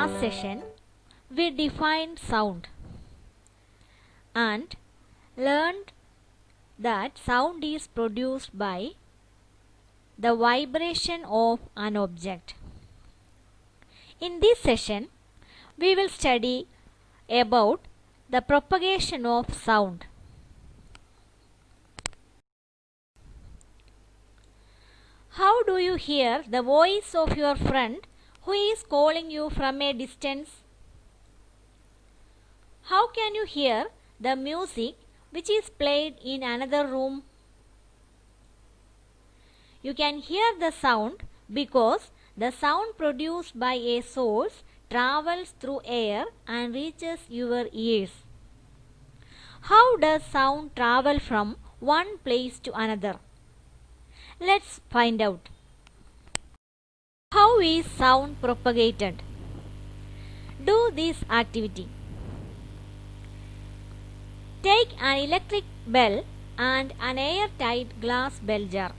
last session, we defined sound and learned that sound is produced by the vibration of an object. In this session, we will study about the propagation of sound. How do you hear the voice of your friend who is calling you from a distance? How can you hear the music which is played in another room? You can hear the sound because the sound produced by a source travels through air and reaches your ears. How does sound travel from one place to another? Let's find out. How is sound propagated? Do this activity. Take an electric bell and an airtight glass bell jar.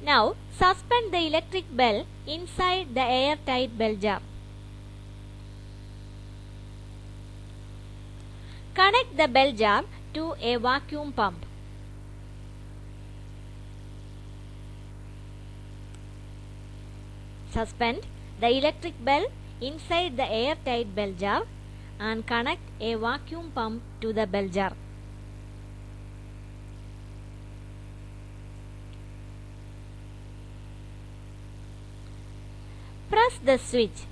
Now suspend the electric bell inside the airtight bell jar. Connect the bell jar to a vacuum pump. Suspend the electric bell inside the airtight bell jar and connect a vacuum pump to the bell jar. Press the switch.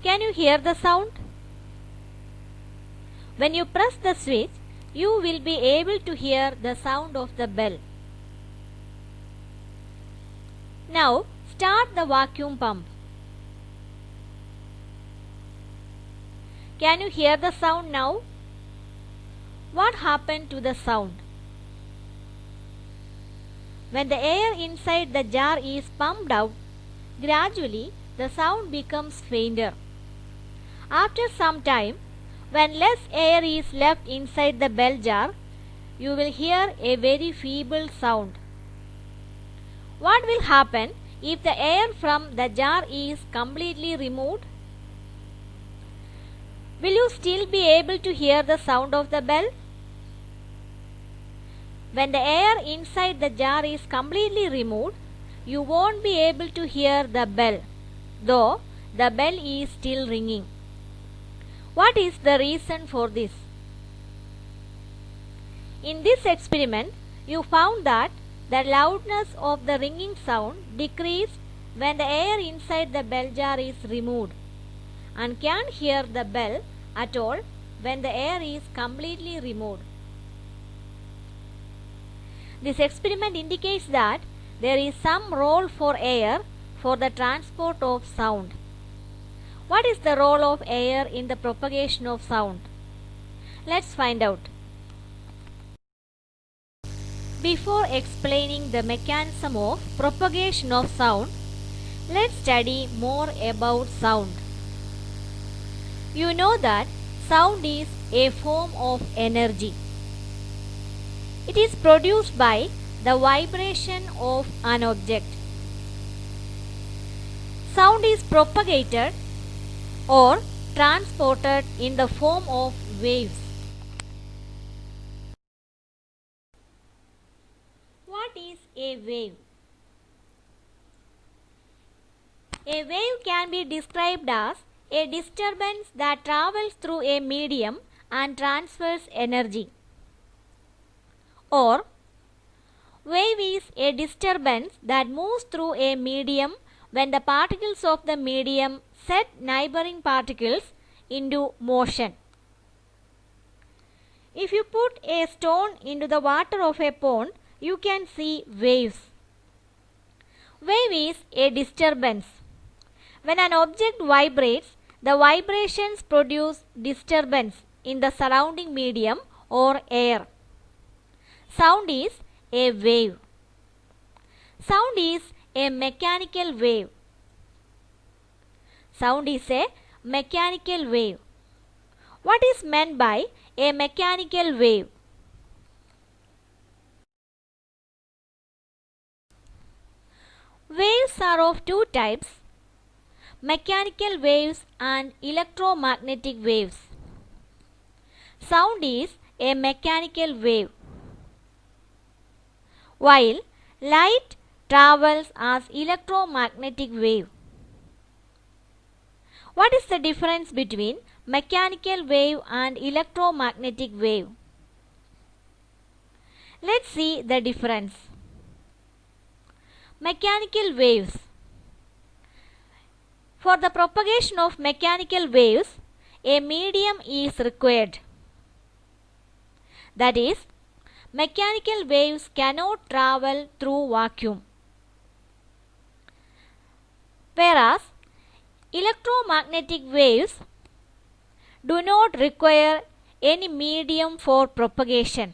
Can you hear the sound? When you press the switch, you will be able to hear the sound of the bell. Now start the vacuum pump. Can you hear the sound now? What happened to the sound? When the air inside the jar is pumped out, gradually the sound becomes fainter. After some time, when less air is left inside the bell jar, you will hear a very feeble sound. What will happen if the air from the jar is completely removed? Will you still be able to hear the sound of the bell? When the air inside the jar is completely removed, you won't be able to hear the bell, though the bell is still ringing. What is the reason for this? In this experiment, you found that the loudness of the ringing sound decreased when the air inside the bell jar is removed, and can't hear the bell at all when the air is completely removed. This experiment indicates that there is some role for air for the transport of sound. What is the role of air in the propagation of sound? Let's find out. Before explaining the mechanism of propagation of sound, let's study more about sound. You know that sound is a form of energy. It is produced by the vibration of an object. Sound is propagated or transported in the form of waves. What is a wave? A wave can be described as a disturbance that travels through a medium and transfers energy. Or, wave is a disturbance that moves through a medium when the particles of the medium set neighboring particles into motion. If you put a stone into the water of a pond, you can see waves. Wave is a disturbance. When an object vibrates, the vibrations produce disturbance in the surrounding medium or air. Sound is a wave. Sound is a mechanical wave. Sound is a mechanical wave. What is meant by a mechanical wave? Waves are of two types, mechanical waves and electromagnetic waves. Sound is a mechanical wave, while light travels as electromagnetic wave. What is the difference between mechanical wave and electromagnetic wave? Let's see the difference. Mechanical waves. For the propagation of mechanical waves, a medium is required. That is, mechanical waves cannot travel through vacuum. Whereas, electromagnetic waves do not require any medium for propagation.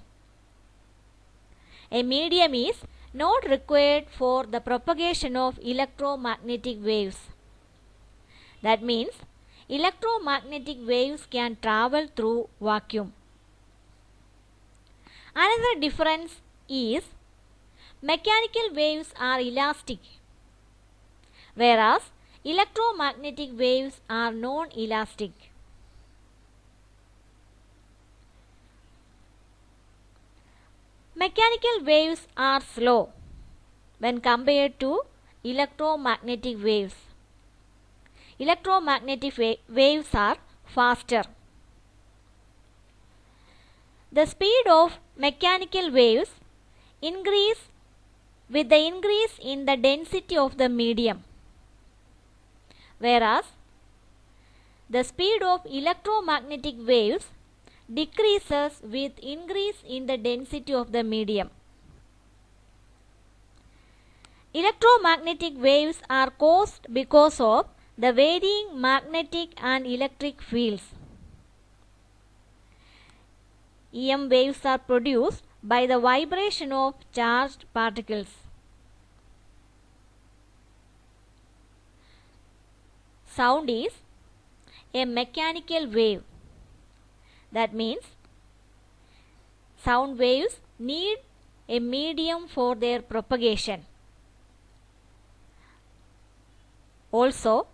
A medium is not required for the propagation of electromagnetic waves. That means electromagnetic waves can travel through vacuum. Another difference is mechanical waves are elastic, whereas electromagnetic waves are non-elastic. Mechanical waves are slow when compared to electromagnetic waves. Electromagnetic waves are faster. The speed of mechanical waves increase with the increase in the density of the medium, whereas the speed of electromagnetic waves decreases with increase in the density of the medium. Electromagnetic waves are caused because of the varying magnetic and electric fields. EM waves are produced by the vibration of charged particles. Sound is a mechanical wave. That means sound waves need a medium for their propagation. Also,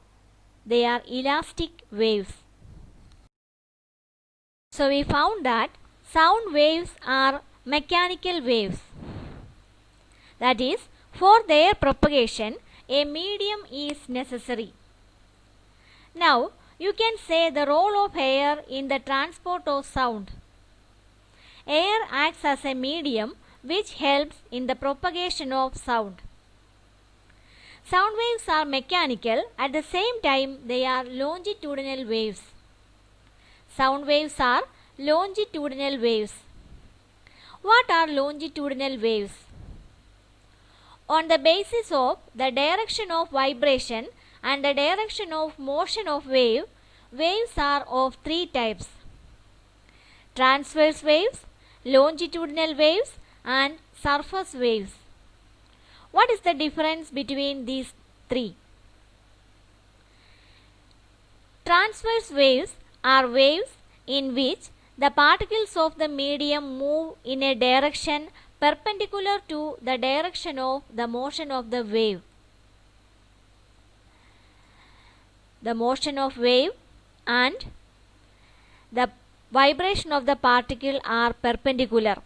they are elastic waves. So we found that sound waves are mechanical waves. That is, for their propagation, a medium is necessary. Now, you can say the role of air in the transport of sound. Air acts as a medium which helps in the propagation of sound. Sound waves are mechanical, at the same time they are longitudinal waves. Sound waves are longitudinal waves. What are longitudinal waves? On the basis of the direction of vibration and the direction of motion of wave, waves are of three types: transverse waves, longitudinal waves, and surface waves. What is the difference between these three? Transverse waves are waves in which the particles of the medium move in a direction perpendicular to the direction of the motion of the wave. The motion of wave and the vibration of the particle are perpendicular.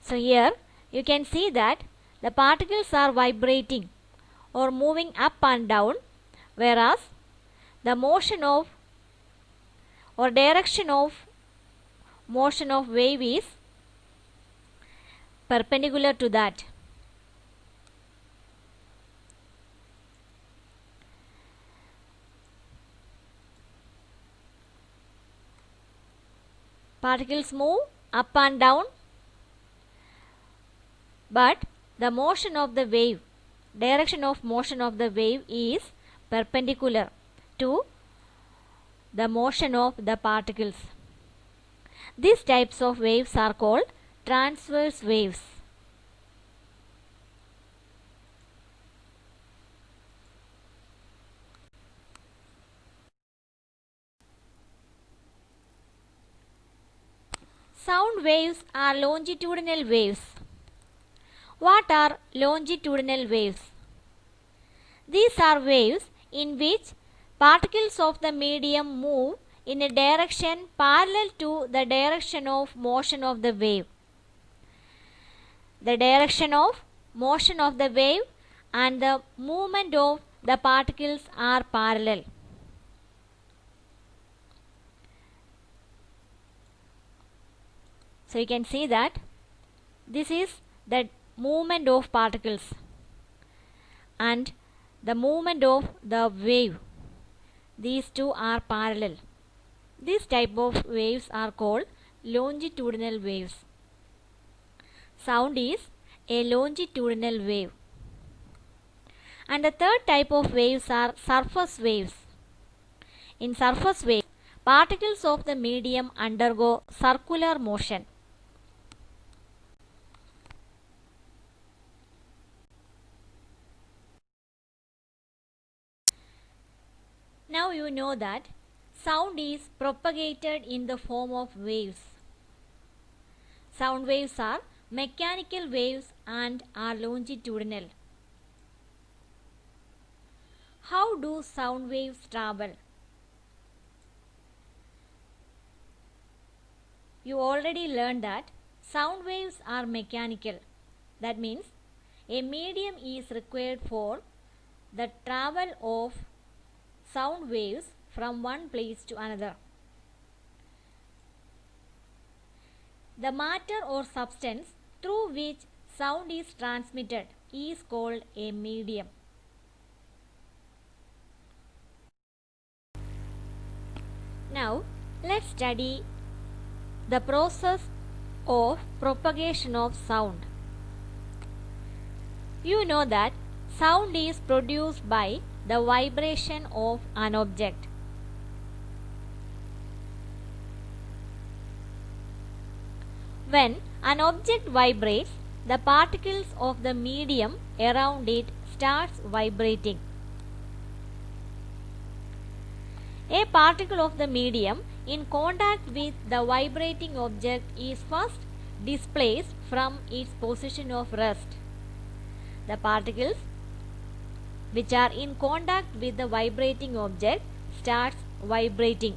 So here you can see that the particles are vibrating or moving up and down, whereas the motion of or direction of motion of wave is perpendicular to that. Particles move up and down, but the motion of the wave, direction of motion of the wave is perpendicular to the motion of the particles. These types of waves are called transverse waves. Sound waves are longitudinal waves. What are longitudinal waves? These are waves in which particles of the medium move in a direction parallel to the direction of motion of the wave. The direction of motion of the wave and the movement of the particles are parallel. So you can see that this is the movement of particles and the movement of the wave. These two are parallel. This type of waves are called longitudinal waves. Sound is a longitudinal wave. And the third type of waves are surface waves. In surface waves, particles of the medium undergo circular motion. Now you know that sound is propagated in the form of waves. Sound waves are mechanical waves and are longitudinal. How do sound waves travel? You already learned that sound waves are mechanical. That means a medium is required for the travel of sound waves from one place to another. The matter or substance through which sound is transmitted is called a medium. Now let's study the process of propagation of sound. You know that sound is produced by the vibration of an object. When an object vibrates, the particles of the medium around it starts vibrating. A particle of the medium in contact with the vibrating object is first displaced from its position of rest. The particles which are in contact with the vibrating object starts vibrating.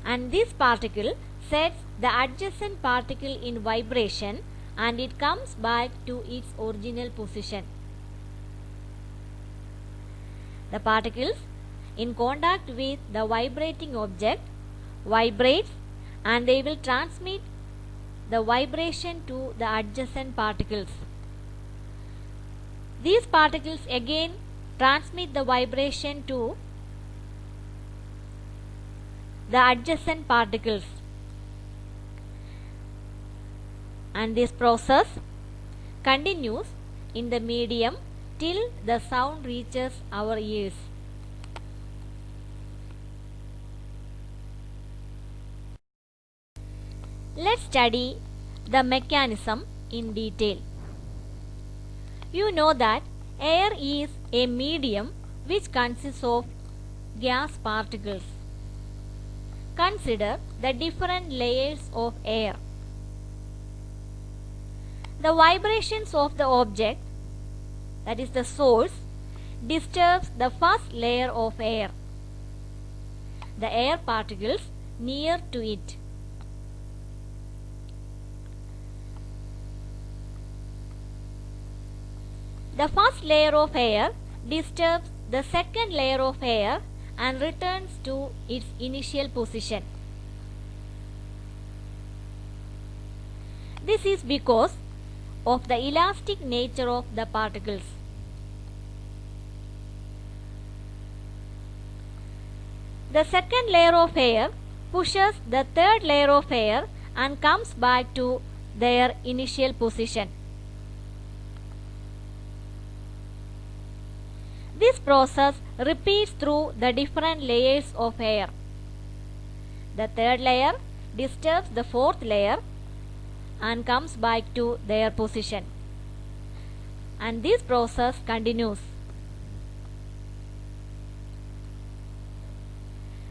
And this particle sets the adjacent particle in vibration and it comes back to its original position. The particles in contact with the vibrating object vibrates and they will transmit the vibration to the adjacent particles. These particles again transmit the vibration to the adjacent particles. And this process continues in the medium till the sound reaches our ears. Let's study the mechanism in detail. You know that air is a medium which consists of gas particles. Consider the different layers of air. The vibrations of the object, that is the source, disturbs the first layer of air, the air particles near to it. The first layer of air disturbs the second layer of air and returns to its initial position. This is because of the elastic nature of the particles. The second layer of air pushes the third layer of air and comes back to their initial position. This process repeats through the different layers of air. The third layer disturbs the fourth layer and comes back to their position. And this process continues.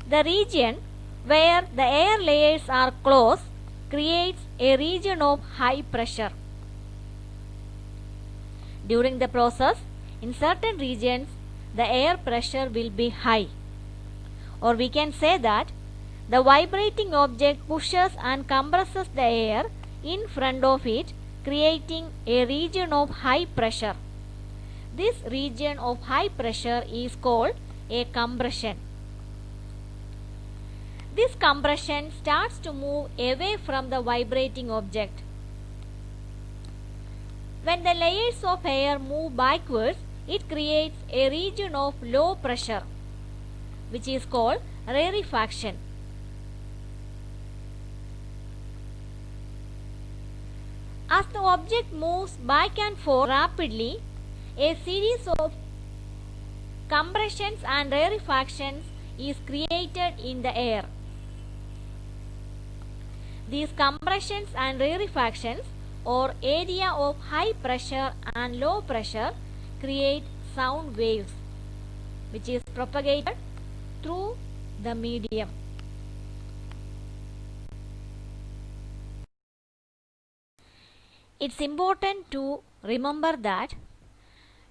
The region where the air layers are close creates a region of high pressure. During the process, in certain regions, the air pressure will be high. Or we can say that the vibrating object pushes and compresses the air in front of it, creating a region of high pressure. This region of high pressure is called a compression. This compression starts to move away from the vibrating object. When the layers of air move backwards, it creates a region of low pressure, which is called rarefaction. As the object moves back and forth rapidly, a series of compressions and rarefactions is created in the air. These compressions and rarefactions, or area of high pressure and low pressure, create sound waves, which is propagated through the medium. It's important to remember that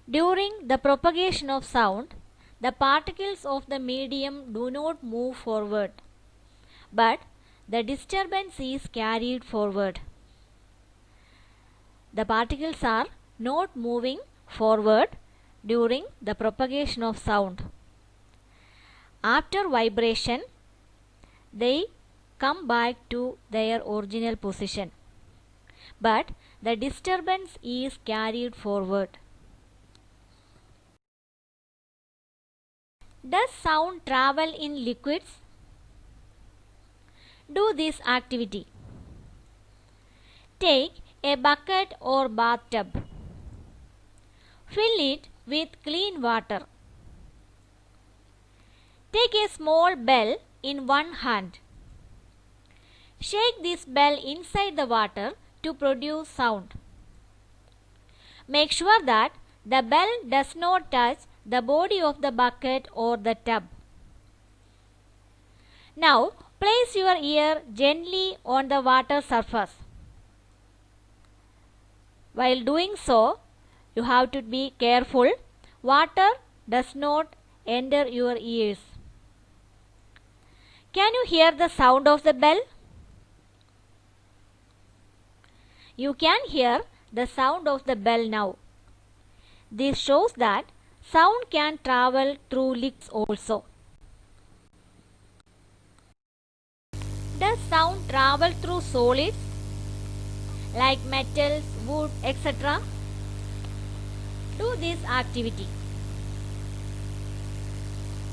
during the propagation of sound, the particles of the medium do not move forward, but the disturbance is carried forward. The particles are not moving forward during the propagation of sound. After vibration, they come back to their original position, but the disturbance is carried forward. Does sound travel in liquids? Do this activity. Take a bucket or bathtub. Fill it with clean water. Take a small bell in one hand. Shake this bell inside the water to produce sound. Make sure that the bell does not touch the body of the bucket or the tub. Now place your ear gently on the water surface. While doing so, you have to be careful. Water does not enter your ears. Can you hear the sound of the bell? You can hear the sound of the bell now. This shows that sound can travel through liquids also. Does sound travel through solids like metals, wood, etc.? Do this activity.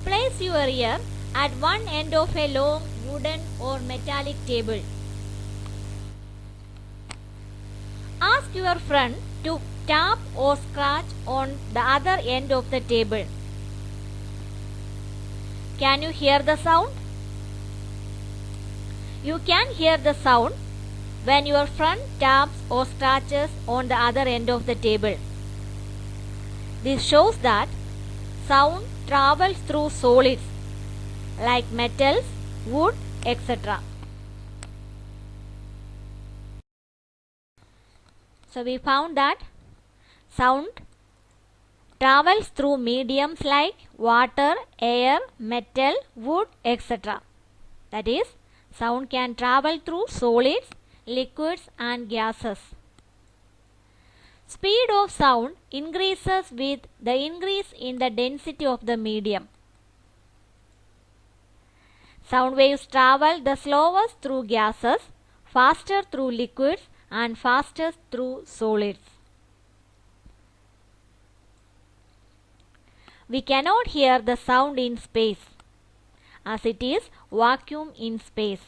Place your ear at one end of a long wooden or metallic table. Ask your friend to tap or scratch on the other end of the table. Can you hear the sound? You can hear the sound when your friend taps or scratches on the other end of the table. This shows that sound travels through solids like metals, wood, etc. So we found that sound travels through mediums like water, air, metal, wood, etc. That is, sound can travel through solids, liquids and gases. Speed of sound increases with the increase in the density of the medium. Sound waves travel the slowest through gases, faster through liquids and fastest through solids. We cannot hear the sound in space as it is vacuum in space.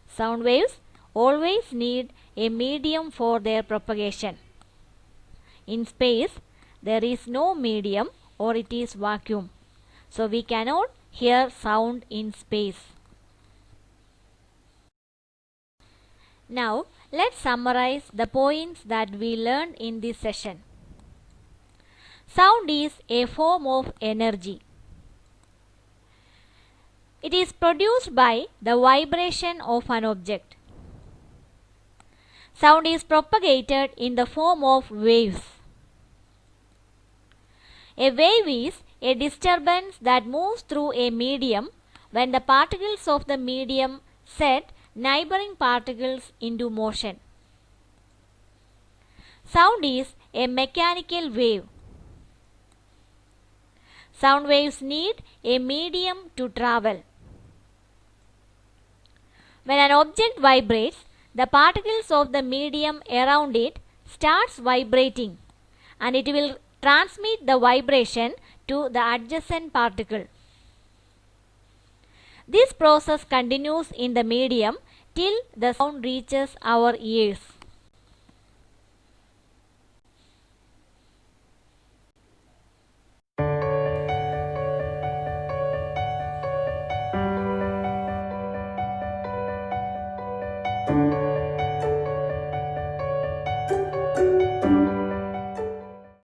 Sound waves always need a medium for their propagation. In space, there is no medium or it is vacuum. So we cannot hear sound in space. Now let's summarize the points that we learned in this session. Sound is a form of energy. It is produced by the vibration of an object. Sound is propagated in the form of waves. A wave is a disturbance that moves through a medium when the particles of the medium set neighboring particles into motion. Sound is a mechanical wave. Sound waves need a medium to travel. When an object vibrates, the particles of the medium around it starts vibrating and it will transmit the vibration to the adjacent particle. This process continues in the medium till the sound reaches our ears.